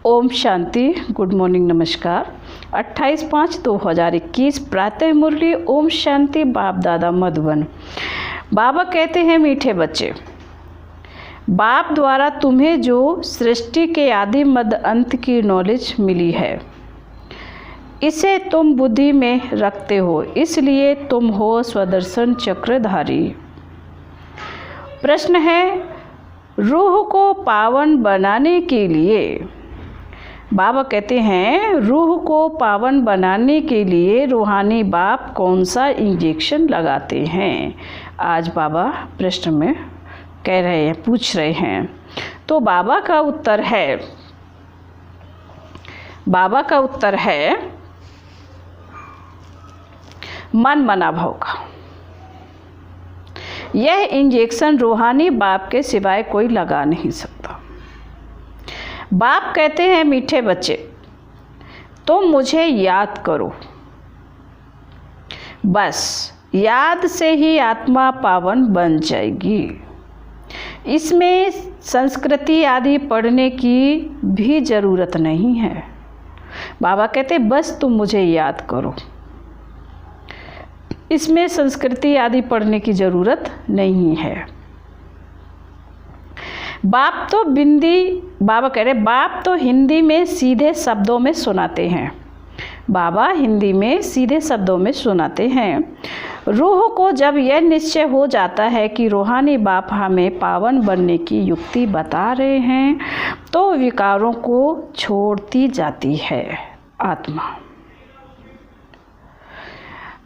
Om Shanti. Good morning, नमस्कार। 28/5/2021 प्रातः मुरली। ओम शांति। बाप दादा मधुबन। बाबा कहते हैं, मीठे बच्चे, बाप द्वारा तुम्हें जो सृष्टि के आदि मध्य अंत की नॉलेज मिली है, इसे तुम बुद्धि में रखते हो, इसलिए तुम हो स्वदर्शन चक्रधारी। प्रश्न है, रूह को पावन बनाने के लिए, बाबा कहते हैं, रूह को पावन बनाने के लिए रूहानी बाप कौन सा इंजेक्शन लगाते हैं? आज बाबा प्रश्न में कह रहे हैं, पूछ रहे हैं। तो बाबा का उत्तर है मन मना भाव का। यह इंजेक्शन रूहानी बाप के सिवाय कोई लगा नहीं सकता। बाप कहते हैं, मीठे बच्चे, तुम मुझे याद करो। बस याद से ही आत्मा पावन बन जाएगी। इसमें संस्कृति आदि पढ़ने की भी ज़रूरत नहीं है। बाबा कहते, बस तुम मुझे याद करो। इसमें संस्कृति आदि पढ़ने की ज़रूरत नहीं है। बाबा कह रहे, बाप तो हिंदी में सीधे शब्दों में सुनाते हैं। बाबा हिंदी में सीधे शब्दों में सुनाते हैं। रूह को जब यह निश्चय हो जाता है कि रूहानी बाप हमें पावन बनने की युक्ति बता रहे हैं, तो विकारों को छोड़ती जाती है आत्मा।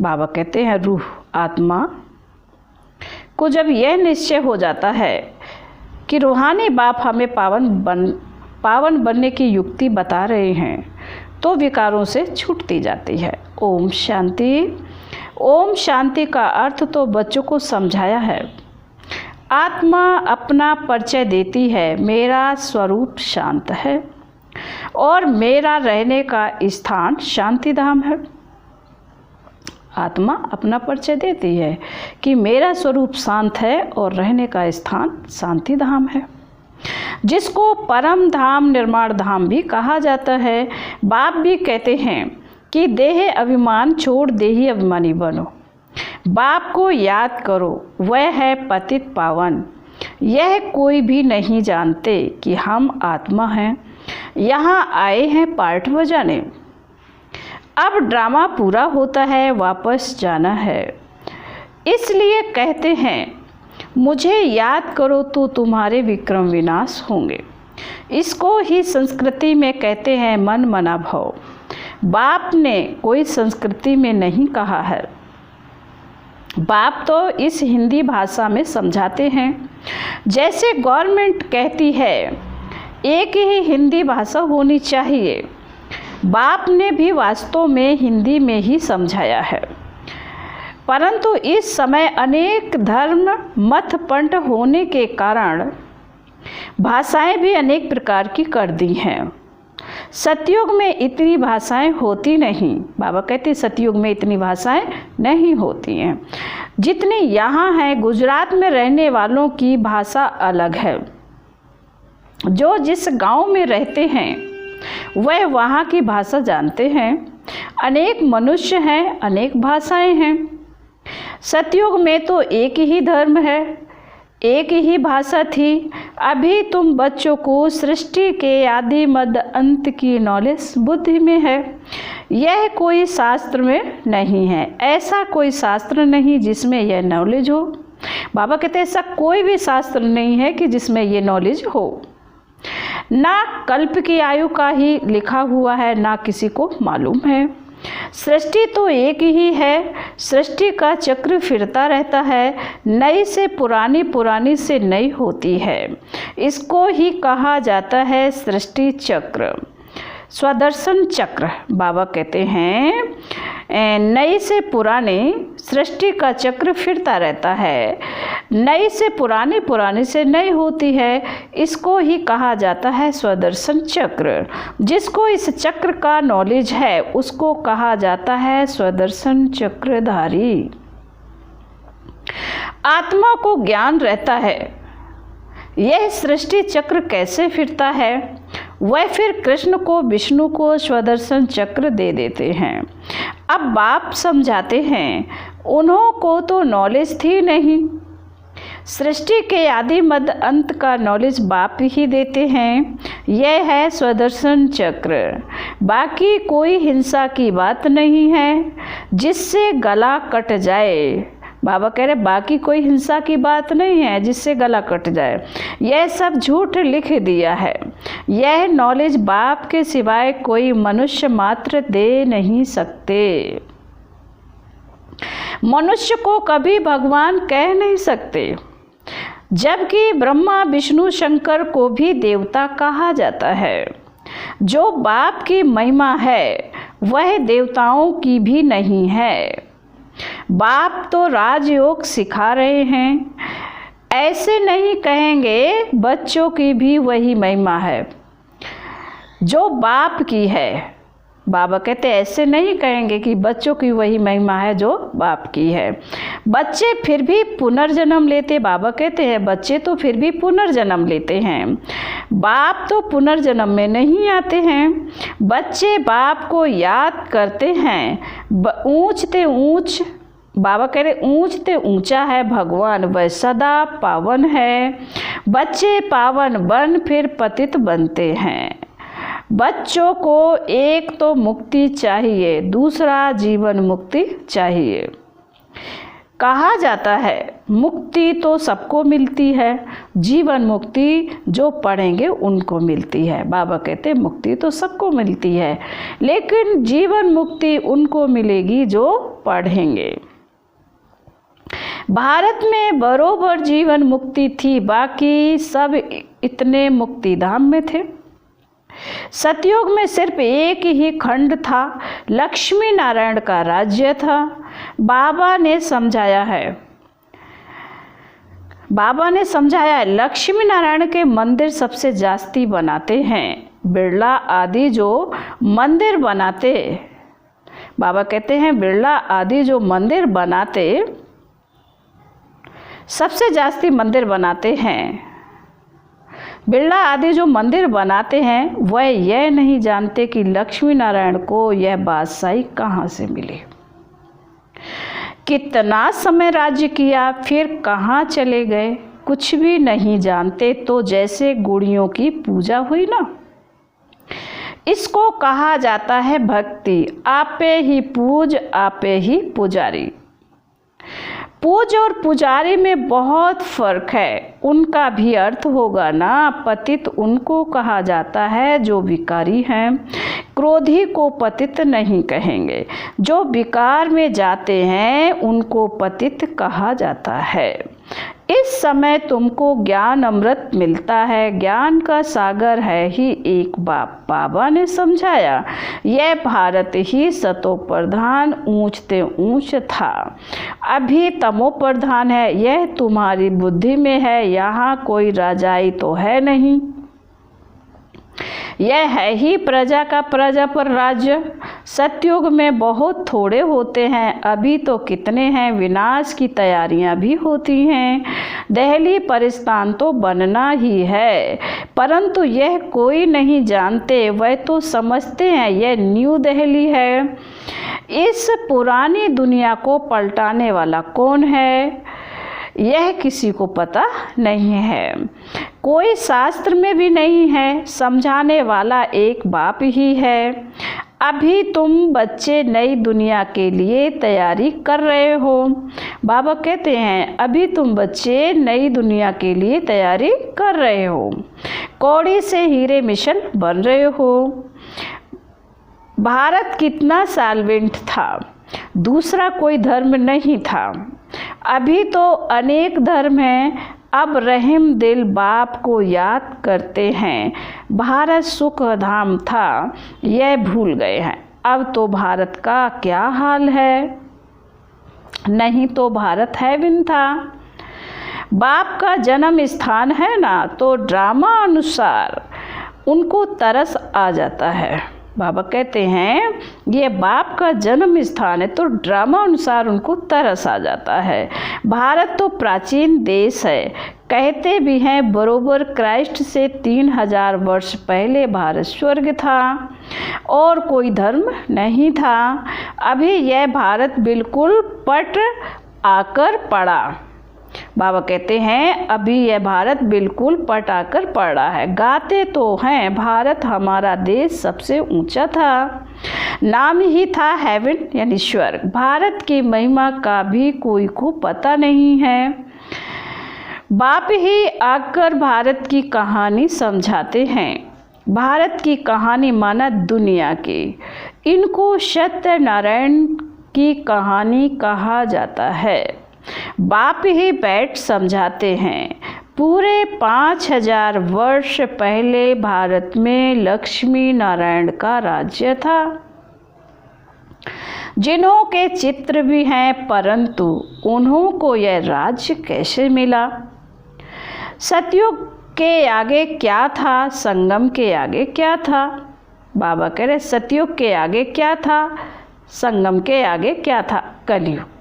बाबा कहते हैं, रूह आत्मा को जब यह निश्चय हो जाता है कि रूहानी बाप हमें पावन बनने की युक्ति बता रहे हैं, तो विकारों से छूटती जाती है। ओम शांति। ओम शांति का अर्थ तो बच्चों को समझाया है। आत्मा अपना परिचय देती है, मेरा स्वरूप शांत है और मेरा रहने का स्थान शांति धाम है। आत्मा अपना परिचय देती है कि मेरा स्वरूप शांत है और रहने का स्थान शांति धाम है, जिसको परम धाम निर्माण धाम भी कहा जाता है। बाप भी कहते हैं कि देह अभिमान छोड़ देही अभिमानी बनो। बाप को याद करो, वह है पतित पावन। यह कोई भी नहीं जानते कि हम आत्मा हैं, यहाँ आए हैं पार्ट बजाने। अब ड्रामा पूरा होता है, वापस जाना है। इसलिए कहते हैं, मुझे याद करो तो तुम्हारे विक्रम विनाश होंगे। इसको ही संस्कृति में कहते हैं मन मना भाव। बाप ने कोई संस्कृति में नहीं कहा है। बाप तो इस हिंदी भाषा में समझाते हैं। जैसे गवर्नमेंट कहती है एक ही हिंदी भाषा होनी चाहिए, बाप ने भी वास्तव में हिंदी में ही समझाया है। परंतु इस समय अनेक धर्म मत पंथ होने के कारण भाषाएं भी अनेक प्रकार की कर दी हैं। सतयुग में इतनी भाषाएं होती नहीं। बाबा कहते, सतयुग में इतनी भाषाएं नहीं होती हैं जितनी यहाँ हैं। गुजरात में रहने वालों की भाषा अलग है। जो जिस गांव में रहते हैं वह वहाँ की भाषा जानते हैं। अनेक मनुष्य हैं, अनेक भाषाएं हैं। सतयुग में तो एक ही धर्म है, एक ही भाषा थी। अभी तुम बच्चों को सृष्टि के आदि मध्य अंत की नॉलेज बुद्धि में है। यह कोई शास्त्र में नहीं है। ऐसा कोई शास्त्र नहीं जिसमें यह नॉलेज हो। बाबा कहते हैं, ऐसा कोई भी शास्त्र नहीं है कि जिसमें ये नॉलेज हो। ना कल्प की आयु का ही लिखा हुआ है, ना किसी को मालूम है। सृष्टि तो एक ही है। सृष्टि का चक्र फिरता रहता है। नई से पुरानी, पुरानी से नई होती है। इसको ही कहा जाता है सृष्टि चक्र, स्वदर्शन चक्र। बाबा कहते हैं, नई से पुरानी सृष्टि का चक्र फिरता रहता है। नई से पुरानी, पुरानी से नई होती है। इसको ही कहा जाता है स्वदर्शन चक्र। जिसको इस चक्र का नॉलेज है उसको कहा जाता है स्वदर्शन चक्रधारी। आत्मा को ज्ञान रहता है यह सृष्टि चक्र कैसे फिरता है, वह फिर कृष्ण को विष्णु को स्वदर्शन चक्र दे देते हैं। अब बाप समझाते हैं, उन्हों को तो नॉलेज थी नहीं। सृष्टि के आदि मध्य अंत का नॉलेज बाप ही देते हैं। यह है स्वदर्शन चक्र। बाकी कोई हिंसा की बात नहीं है जिससे गला कट जाए। बाबा कह रहे बाकी कोई हिंसा की बात नहीं है जिससे गला कट जाए। यह सब झूठ लिख दिया है। यह नॉलेज बाप के सिवाय कोई मनुष्य मात्र दे नहीं सकते। मनुष्य को कभी भगवान कह नहीं सकते, जबकि ब्रह्मा विष्णु शंकर को भी देवता कहा जाता है। जो बाप की महिमा है वह देवताओं की भी नहीं है। बाप तो राजयोग सिखा रहे हैं। ऐसे नहीं कहेंगे बच्चों की भी वही महिमा है जो बाप की है। बाबा कहते ऐसे नहीं कहेंगे कि बच्चों की वही महिमा है जो बाप की है। बच्चे फिर भी पुनर्जन्म लेते। बाबा कहते हैं बच्चे तो फिर भी पुनर्जन्म लेते हैं। बाप तो पुनर्जन्म में नहीं आते हैं। बच्चे बाप को याद करते हैं। ऊंचते ऊंच, बाबा कह रहे ऊंचते ऊंचा है भगवान, वह सदा पावन है। बच्चे पावन बन फिर पतित बनते हैं। बच्चों को एक तो मुक्ति चाहिए, दूसरा जीवन मुक्ति चाहिए। कहा जाता है मुक्ति तो सबको मिलती है, जीवन मुक्ति जो पढ़ेंगे उनको मिलती है। बाबा कहते मुक्ति तो सबको मिलती है, लेकिन जीवन मुक्ति उनको मिलेगी जो पढ़ेंगे। भारत में बरोबर जीवन मुक्ति थी, बाकी सब इतने मुक्तिधाम में थे। सतयुग में सिर्फ एक ही खंड था, लक्ष्मी नारायण का राज्य था। बाबा ने समझाया है लक्ष्मी नारायण के मंदिर सबसे जास्ती बनाते हैं। बिरला आदि जो मंदिर बनाते, बाबा कहते हैं बिरला आदि जो मंदिर बनाते सबसे जास्ती मंदिर बनाते हैं। बिरला आदि जो मंदिर बनाते हैं वह यह नहीं जानते कि लक्ष्मी नारायण को यह बादशाही कहाँ से मिली, कितना समय राज्य किया, फिर कहाँ चले गए, कुछ भी नहीं जानते। तो जैसे गुड़ियों की पूजा हुई ना, इसको कहा जाता है भक्ति। आपे ही पूज आपे ही पुजारी। पूज और पुजारी में बहुत फर्क है। उनका भी अर्थ होगा ना, पतित उनको कहा जाता है जो विकारी हैं। क्रोधी को पतित नहीं कहेंगे। जो विकार में जाते हैं उनको पतित कहा जाता है। इस समय तुमको ज्ञान अमृत मिलता है। ज्ञान का सागर है ही एक बाप। बाबा ने समझाया यह भारत ही सतो प्रधान ऊंचते ऊंच था, अभी तमो प्रधान है। यह तुम्हारी बुद्धि में है, यहाँ कोई राजाई तो है नहीं। यह है ही प्रजा का प्रजा पर राज्य। सतयुग में बहुत थोड़े होते हैं, अभी तो कितने हैं। विनाश की तैयारियां भी होती हैं। दिल्ली परिस्तान तो बनना ही है, परंतु यह कोई नहीं जानते। वह तो समझते हैं यह न्यू दिल्ली है। इस पुरानी दुनिया को पलटाने वाला कौन है, यह किसी को पता नहीं है। कोई शास्त्र में भी नहीं है। समझाने वाला एक बाप ही है। अभी तुम बच्चे नई दुनिया के लिए तैयारी कर रहे हो। बाबा कहते हैं अभी तुम बच्चे नई दुनिया के लिए तैयारी कर रहे हो। कौड़ी से हीरे मिशन बन रहे हो। भारत कितना साल्वेंट था, दूसरा कोई धर्म नहीं था। अभी तो अनेक धर्म हैं। अब रहम दिल बाप को याद करते हैं। भारत सुख धाम था, यह भूल गए हैं। अब तो भारत का क्या हाल है, नहीं तो भारत हेवन था। बाप का जन्म स्थान है ना, तो ड्रामा अनुसार उनको तरस आ जाता है। बाबा कहते हैं ये बाप का जन्म स्थान है, तो ड्रामा अनुसार उनको तरस आ जाता है। भारत तो प्राचीन देश है, कहते भी हैं बरोबर क्राइस्ट से 3000 वर्ष पहले भारत स्वर्ग था और कोई धर्म नहीं था। अभी यह भारत बिल्कुल पट आकर पड़ा। बाबा कहते हैं अभी यह भारत बिल्कुल पट आकर पड़ रहा है। गाते तो हैं भारत हमारा देश सबसे ऊंचा था, नाम ही था हेवन यानी स्वर्ग। भारत की महिमा का भी कोई को पता नहीं है। बाप ही आकर भारत की कहानी समझाते हैं। भारत की कहानी माना दुनिया की। इनको सत्यनारायण की कहानी कहा जाता है। बाप ही बैठ समझाते हैं। पूरे 5000 वर्ष पहले भारत में लक्ष्मी नारायण का राज्य था, जिन्हों के चित्र भी हैं, परंतु उन्हों को यह राज्य कैसे मिला? सतयुग के आगे क्या था, संगम के आगे क्या था? बाबा कह रहे सतयुग के आगे क्या था, संगम के आगे क्या था? कलयुग।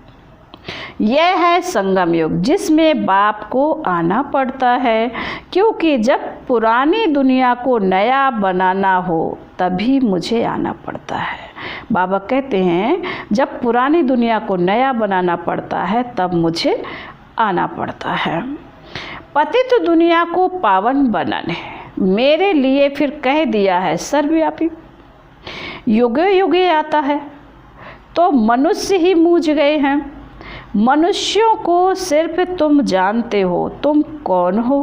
यह है संगम युग, जिसमें बाप को आना पड़ता है, क्योंकि जब पुरानी दुनिया को नया बनाना हो तभी मुझे आना पड़ता है। बाबा कहते हैं जब पुरानी दुनिया को नया बनाना पड़ता है तब मुझे आना पड़ता है। पतित दुनिया को पावन बनाने मेरे लिए फिर कह दिया है सर्वव्यापी। युगे युगे आता है तो मनुष्य ही मूझ गए हैं। मनुष्यों को सिर्फ तुम जानते हो, तुम कौन हो?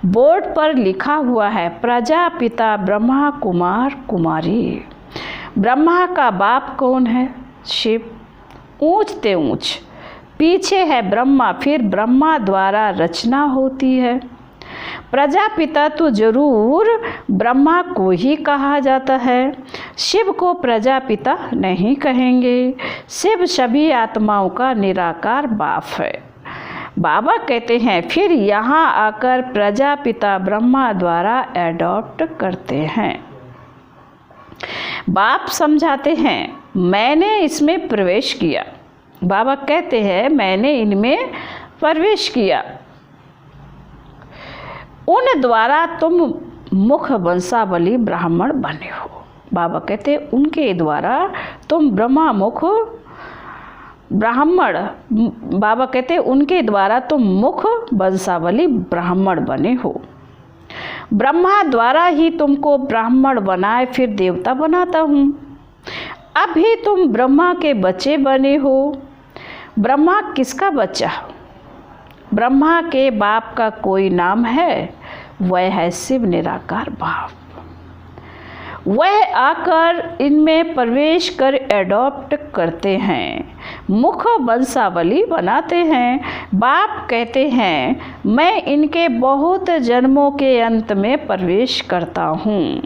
बोर्ड पर लिखा हुआ है प्रजापिता ब्रह्मा कुमार कुमारी। ब्रह्मा का बाप कौन है? शिव। ऊंचते ऊंच पीछे है ब्रह्मा, फिर ब्रह्मा द्वारा रचना होती है। प्रजापिता तो जरूर ब्रह्मा को ही कहा जाता है, शिव को प्रजापिता नहीं कहेंगे। शिव सभी आत्माओं का निराकार बाप है। बाबा कहते हैं फिर यहाँ आकर प्रजापिता ब्रह्मा द्वारा एडॉप्ट करते हैं। बाप समझाते हैं मैंने इसमें प्रवेश किया। बाबा कहते हैं मैंने इनमें प्रवेश किया। उन द्वारा तुम मुख वंशावली ब्राह्मण बने हो। बाबा कहते उनके द्वारा तुम ब्रह्मा मुख ब्राह्मण, बाबा कहते उनके द्वारा तुम मुख वंशावली ब्राह्मण बने हो। ब्रह्मा द्वारा ही तुमको ब्राह्मण बनाए फिर देवता बनाता हूँ। अभी तुम ब्रह्मा के बच्चे बने हो। ब्रह्मा किसका बच्चा? ब्रह्मा के बाप का कोई नाम है, वह है शिव निराकार बाप। वह आकर इनमें प्रवेश कर एडॉप्ट करते हैं, मुख वंशावली बनाते हैं। बाप कहते हैं मैं इनके बहुत जन्मों के अंत में प्रवेश करता हूँ,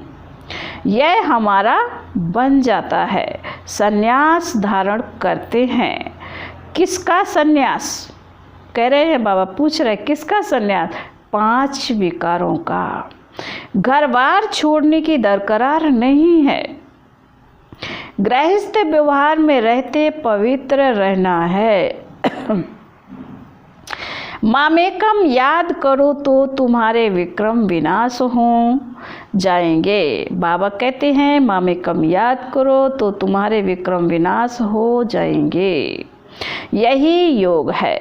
यह हमारा बन जाता है। संन्यास धारण करते हैं। किसका संन्यास कह रहे हैं? बाबा पूछ रहे किसका संन्यास? 5 विकारों का। घर बार छोड़ने की दरकार नहीं है। गृहस्थ व्यवहार में रहते पवित्र रहना है। मामेकम याद करो तो तुम्हारे विक्रम विनाश हो जाएंगे। बाबा कहते हैं मामेकम याद करो तो तुम्हारे विक्रम विनाश हो जाएंगे। यही योग है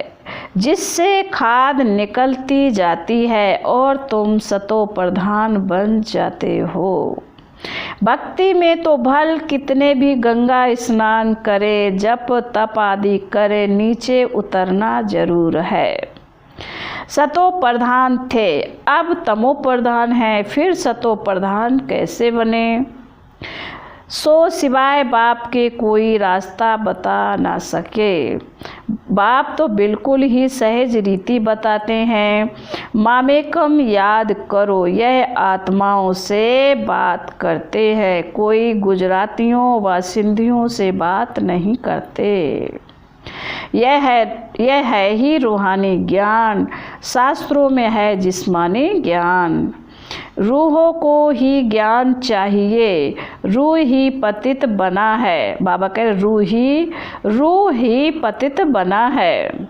जिससे खाद निकलती जाती है और तुम सतो प्रधान बन जाते हो। भक्ति में तो भल कितने भी गंगा स्नान करे, जप तप आदि करे, नीचे उतरना जरूर है। सतो प्रधान थे, अब तमो प्रधान है, फिर सतो प्रधान कैसे बने? सो सिवाय बाप के कोई रास्ता बता ना सके। बाप तो बिल्कुल ही सहज रीति बताते हैं। मामेकम याद करो, यह आत्माओं से बात करते हैं, कोई गुजरातियों व सिंधियों से बात नहीं करते। यह है ही रूहानी ज्ञान, शास्त्रों में है जिस्मानी ज्ञान। रूहों को ही ज्ञान चाहिए, रूह ही पतित बना है। बाबा कह रहे रूह ही पतित बना है।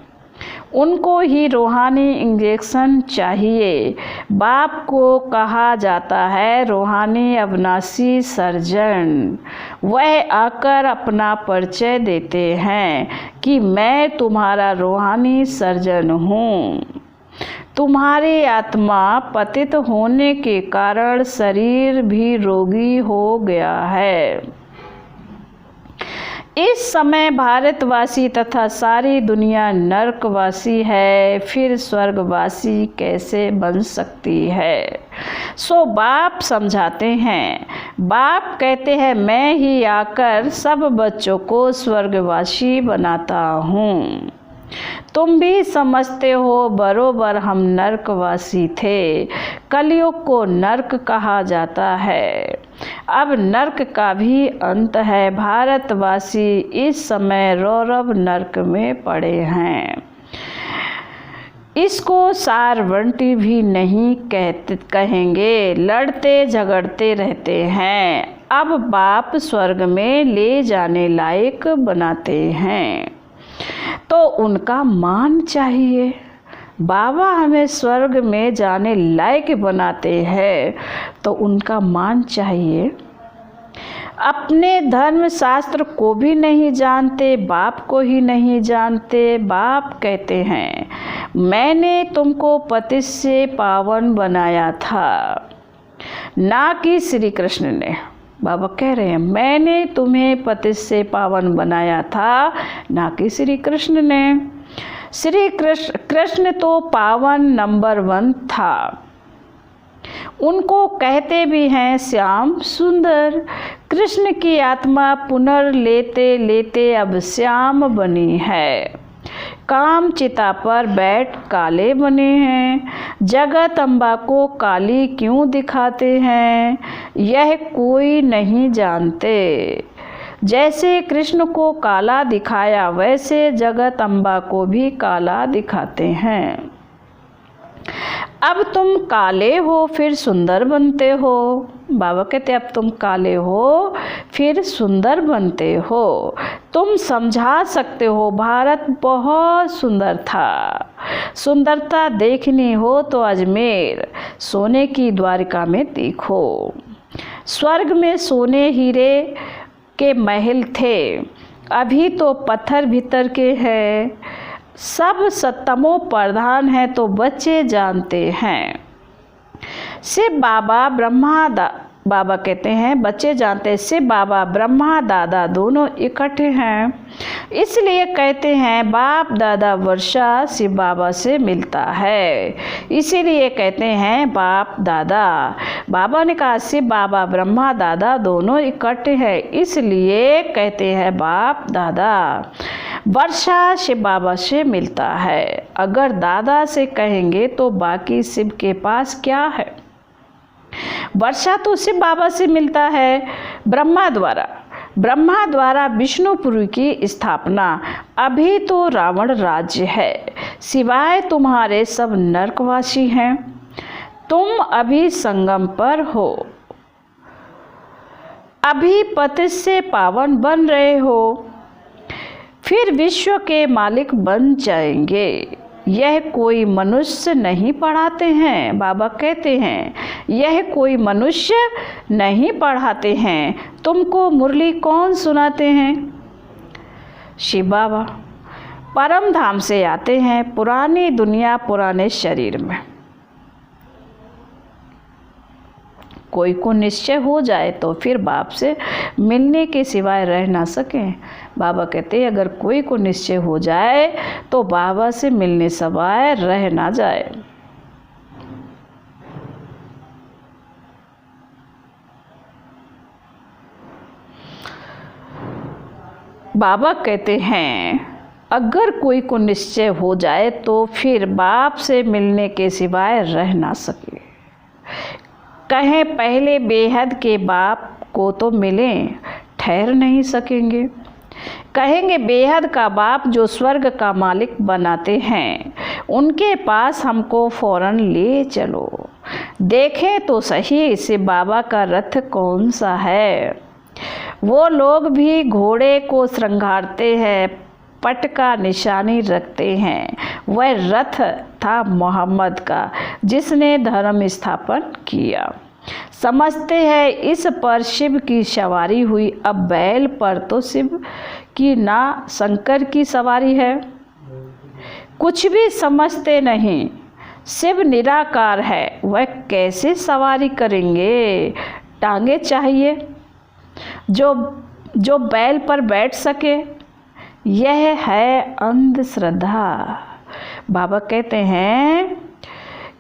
उनको ही रूहानी इंजेक्शन चाहिए। बाप को कहा जाता है रूहानी अविनाशी सर्जन। वह आकर अपना परिचय देते हैं कि मैं तुम्हारा रूहानी सर्जन हूँ। तुम्हारी आत्मा पतित होने के कारण शरीर भी रोगी हो गया है। इस समय भारतवासी तथा सारी दुनिया नरकवासी है, फिर स्वर्गवासी कैसे बन सकती है। सो बाप समझाते हैं। बाप कहते हैं मैं ही आकर सब बच्चों को स्वर्गवासी बनाता हूँ। तुम भी समझते हो बरोबर हम नरकवासी थे। कलयुग को नरक कहा जाता है। अब नरक का भी अंत है। भारतवासी इस समय रौरव नरक में पड़े हैं। इसको सारवंटी भी नहीं कहेंगे। लड़ते झगड़ते रहते हैं। अब बाप स्वर्ग में ले जाने लायक बनाते हैं तो उनका मान चाहिए। बाबा हमें स्वर्ग में जाने लायक बनाते हैं तो उनका मान चाहिए। अपने धर्म शास्त्र को भी नहीं जानते, बाप को ही नहीं जानते। बाप कहते हैं मैंने तुमको पतित से पावन बनाया था, ना कि श्री कृष्ण ने। बाबा कह रहे हैं मैंने तुम्हें पतित से पावन बनाया था, ना कि श्री कृष्ण ने। श्री कृष्ण तो पावन नंबर 1 था। उनको कहते भी हैं श्याम सुंदर। कृष्ण की आत्मा पुनर्लेते लेते अब श्याम बनी है। काम चिता पर बैठ काले बने हैं। जगत अम्बा को काली क्यों दिखाते हैं, यह कोई नहीं जानते। जैसे कृष्ण को काला दिखाया वैसे जगत अम्बा को भी काला दिखाते हैं। अब तुम काले हो फिर सुंदर बनते हो। बाबा कहते अब तुम काले हो फिर सुंदर बनते हो। तुम समझा सकते हो भारत बहुत सुंदर था। सुंदरता देखनी हो तो अजमेर सोने की द्वारिका में देखो। स्वर्ग में सोने हीरे के महल थे, अभी तो पत्थर भीतर के हैं। सब सत्तमों प्रधान है तो बच्चे जानते हैं। शिव बाबा बाबा कहते हैं बच्चे जानते हैं शिव बाबा ब्रह्मा दादा दोनों इकट्ठे हैं। इसलिए कहते हैं बाप दादा वर्षा शिव बाबा से मिलता है। इसीलिए कहते हैं बाप दादा। बाबा ने कहा शिव बाबा ब्रह्मा दादा दोनों इकट्ठे हैं, इसलिए कहते हैं बाप दादा। वर्षा शिव बाबा से मिलता है। अगर दादा से कहेंगे तो बाकी शिव के पास क्या है। वर्षा तो शिव बाबा से मिलता है ब्रह्मा द्वारा विष्णुपुरी की स्थापना। अभी तो रावण राज्य है, सिवाय तुम्हारे सब नरकवासी हैं। तुम अभी संगम पर हो, अभी पतित से पावन बन रहे हो, फिर विश्व के मालिक बन जाएंगे। यह कोई मनुष्य नहीं पढ़ाते हैं। बाबा कहते हैं यह कोई मनुष्य नहीं पढ़ाते हैं। तुमको मुरली कौन सुनाते हैं। शिव बाबा परम धाम से आते हैं, पुरानी दुनिया पुराने शरीर में। कोई को निश्चय हो जाए तो फिर बाप से मिलने के सिवाय रह ना सकें। बाबा कहते हैं अगर कोई को निश्चय हो जाए तो बाबा से मिलने सिवाय रह ना जाए। बाबा कहते हैं अगर कोई को निश्चय हो जाए तो फिर बाप से मिलने के सिवाय रह ना सके। कहें पहले बेहद के बाप को तो मिलें, ठहर नहीं सकेंगे। कहेंगे बेहद का बाप जो स्वर्ग का मालिक बनाते हैं, उनके पास हमको फौरन ले चलो। देखें तो सही शिव बाबा का रथ कौन सा है। वो लोग भी घोड़े को श्रृंगारते हैं, पट का निशानी रखते हैं। वह रथ था मोहम्मद का, जिसने धर्म स्थापन किया। समझते हैं इस पर शिव की सवारी हुई। अब बैल पर तो शिव की ना शंकर की सवारी है। कुछ भी समझते नहीं। शिव निराकार है, वह कैसे सवारी करेंगे? टांगे चाहिए जो बैल पर बैठ सके। यह है अंधश्रद्धा। बाबा कहते हैं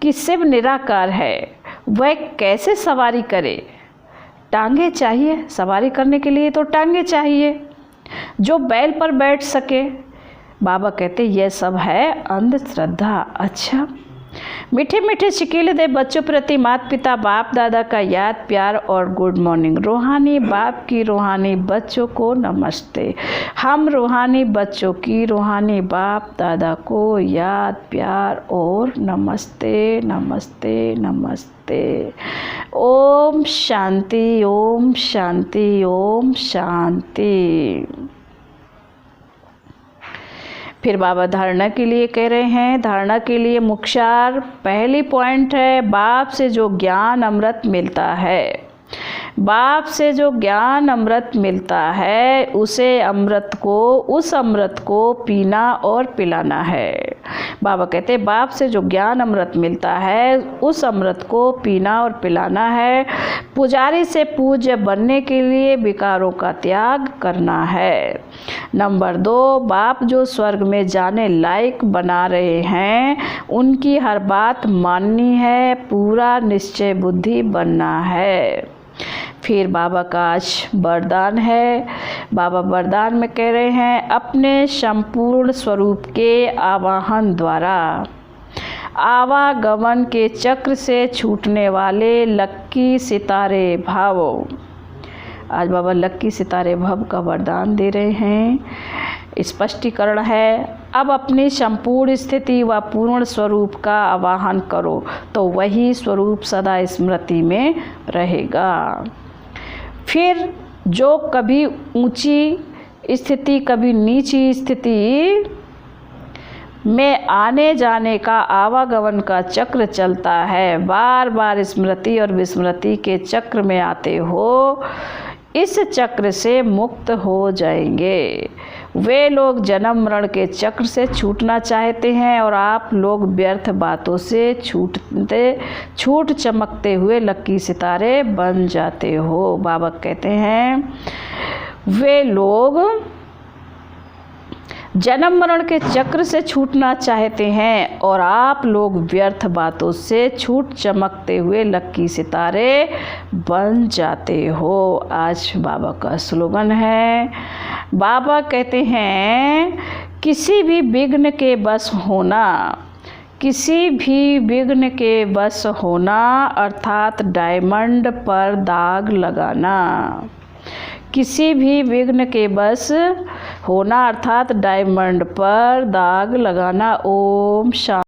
कि शिव निराकार है, वह कैसे सवारी करे? टांगे चाहिए, सवारी करने के लिए तो टांगे चाहिए जो बैल पर बैठ सके। बाबा कहते यह सब है अंधश्रद्धा। अच्छा, मीठे मीठे शिकीले दे बच्चों प्रति माता पिता बाप दादा का याद प्यार और गुड मॉर्निंग। रूहानी बाप की रूहानी बच्चों को नमस्ते। हम रूहानी बच्चों की रूहानी बाप दादा को याद प्यार और नमस्ते नमस्ते नमस्ते। ओम शांति ओम शांति ओम शांति। फिर बाबा धारणा के लिए कह रहे हैं। धारणा के लिए मुख्य पहली पॉइंट है, बाप से जो ज्ञान अमृत मिलता है, बाप से जो ज्ञान अमृत मिलता है उस अमृत को पीना और पिलाना है। बाबा कहते हैं बाप से जो ज्ञान अमृत मिलता है उस अमृत को पीना और पिलाना है। पुजारी से पूज्य बनने के लिए विकारों का त्याग करना है। नंबर 2, बाप जो स्वर्ग में जाने लायक बना रहे हैं उनकी हर बात माननी है, पूरा निश्चय बुद्धि बनना है। फिर बाबा का आज वरदान है। बाबा वरदान में कह रहे हैं, अपने संपूर्ण स्वरूप के आवाहन द्वारा आवागमन के चक्र से छूटने वाले लक्की सितारे भाव। आज बाबा लक्की सितारे भव का वरदान दे रहे हैं। स्पष्टीकरण है, अब अपनी संपूर्ण स्थिति व पूर्ण स्वरूप का आवाहन करो तो वही स्वरूप सदा स्मृति में रहेगा। फिर जो कभी ऊंची स्थिति कभी नीची स्थिति में आने जाने का आवागमन का चक्र चलता है, बार बार स्मृति और विस्मृति के चक्र में आते हो, इस चक्र से मुक्त हो जाएंगे। वे लोग जन्म मरण के चक्र से छूटना चाहते हैं और आप लोग व्यर्थ बातों से छूट चमकते हुए लक्की सितारे बन जाते हो। बाबा कहते हैं वे लोग जन्म मरण के चक्र से छूटना चाहते हैं और आप लोग व्यर्थ बातों से छूट चमकते हुए लक्की सितारे बन जाते हो। आज बाबा का स्लोगन है। बाबा कहते हैं किसी भी विघ्न के बस होना, किसी भी विघ्न के बस होना अर्थात डायमंड पर दाग लगाना। किसी भी विघ्न के बस होना अर्थात डायमंड पर दाग लगाना। ओम शांति।